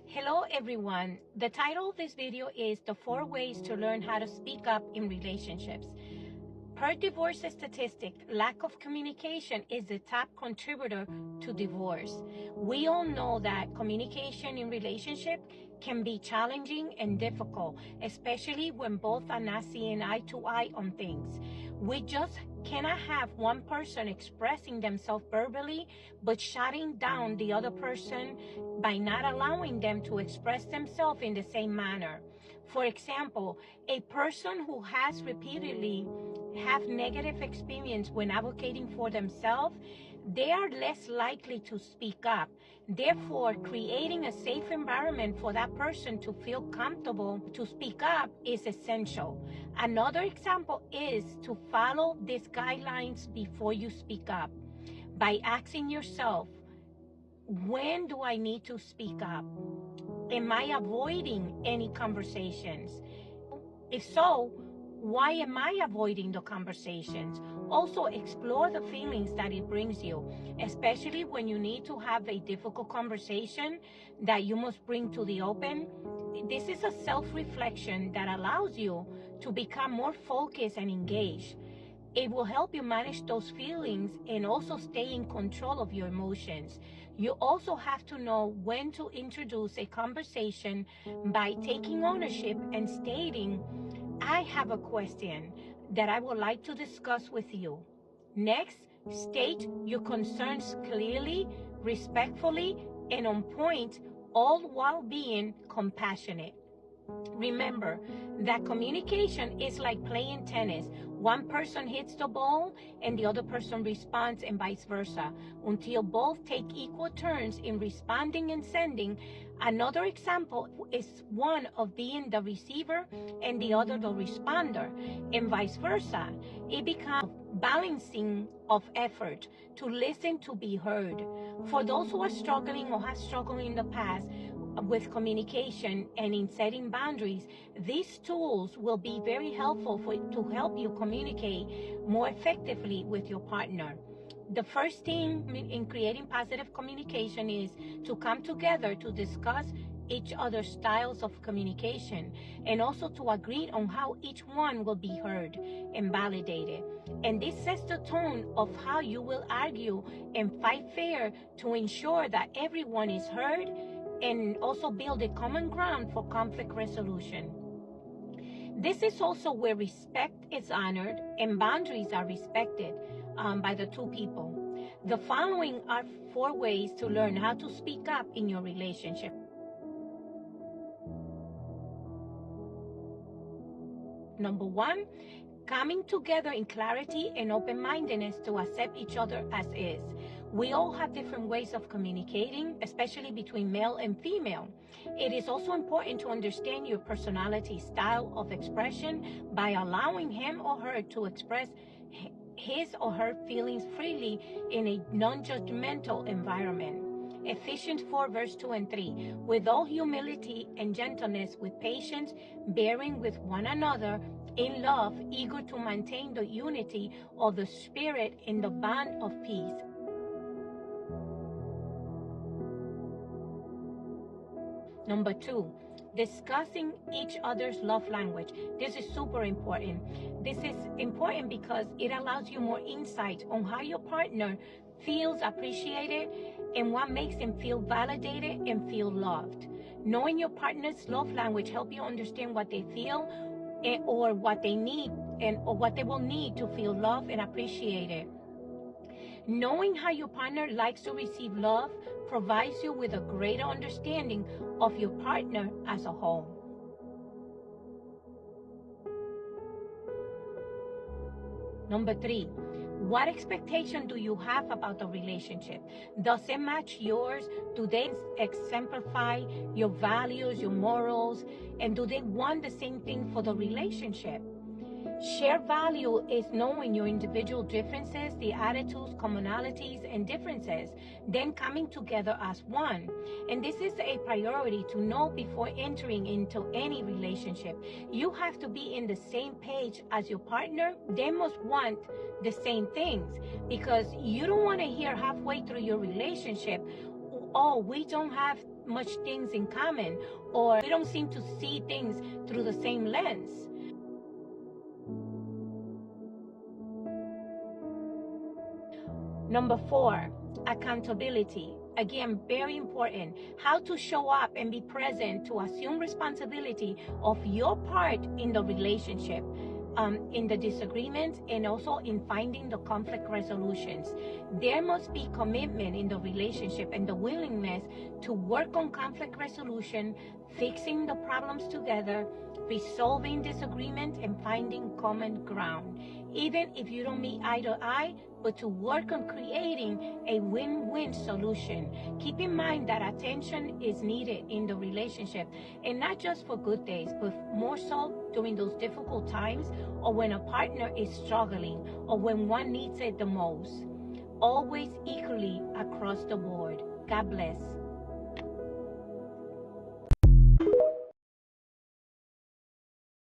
Hello everyone. The title of this video is The 4 Ways to Learn How to Speak Up in Relationships. Per divorce statistic, lack of communication is the top contributor to divorce. We all know that communication in relationship can be challenging and difficult, especially when both are not seeing eye to eye on things. We just cannot have one person expressing themselves verbally but shutting down the other person by not allowing them to express themselves in the same manner. For example, a person who has repeatedly have negative experience when advocating for themselves, they are less likely to speak up. Therefore, creating a safe environment for that person to feel comfortable to speak up is essential. Another example is to follow these guidelines before you speak up by asking yourself, when do I need to speak up? Am I avoiding any conversations? If so, why am I avoiding the conversations? Also, explore the feelings that it brings you, especially when you need to have a difficult conversation that you must bring to the open. This is a self-reflection that allows you to become more focused and engaged. It will help you manage those feelings and also stay in control of your emotions. You also have to know when to introduce a conversation by taking ownership and stating, I have a question that I would like to discuss with you. Next, state your concerns clearly, respectfully, and on point, all while being compassionate. Remember that communication is like playing tennis. One person hits the ball and the other person responds, and vice versa, until both take equal turns in responding and sending. Another example is one of being the receiver and the other the responder, and vice versa. It becomes balancing of effort to listen to be heard. For those who are struggling or have struggled in the past with communication and in setting boundaries, these tools will be very helpful to help you communicate more effectively with your partner. The first thing in creating positive communication is to come together to discuss each other's styles of communication and also to agree on how each one will be heard and validated. And this sets the tone of how you will argue and fight fair to ensure that everyone is heard and also build a common ground for conflict resolution. This is also where respect is honored and boundaries are respected by the two people. The following are 4 ways to learn how to speak up in your relationship. Number 1, coming together in clarity and open-mindedness to accept each other as is. We all have different ways of communicating, especially between male and female. It is also important to understand your personality style of expression by allowing him or her to express his or her feelings freely in a non-judgmental environment. Ephesians 4 verse 2 and 3, with all humility and gentleness, with patience, bearing with one another in love, eager to maintain the unity of the Spirit in the bond of peace. Number 2, discussing each other's love language. This is super important. This is important because it allows you more insight on how your partner feels appreciated and what makes them feel validated and feel loved. Knowing your partner's love language helps you understand what they feel or what they need or what they will need to feel loved and appreciated. Knowing how your partner likes to receive love provides you with a greater understanding of your partner as a whole. Number 3, what expectation do you have about the relationship? Does it match yours? Do they exemplify your values, your morals? And do they want the same thing for the relationship? Shared value is knowing your individual differences, the attitudes, commonalities, and differences, then coming together as one. And this is a priority to know before entering into any relationship. You have to be in the same page as your partner. They must want the same things, because you don't want to hear halfway through your relationship, oh, we don't have much things in common, or we don't seem to see things through the same lens. Number 4, accountability. Again, very important. How to show up and be present to assume responsibility of your part in the relationship, in the disagreements, and also in finding the conflict resolutions. There must be commitment in the relationship and the willingness to work on conflict resolution, fixing the problems together, resolving disagreements, and finding common ground. Even if you don't meet eye to eye, but to work on creating a win-win solution. Keep in mind that attention is needed in the relationship, and not just for good days, but more so during those difficult times, or when a partner is struggling, or when one needs it the most. Always equally across the board. God bless.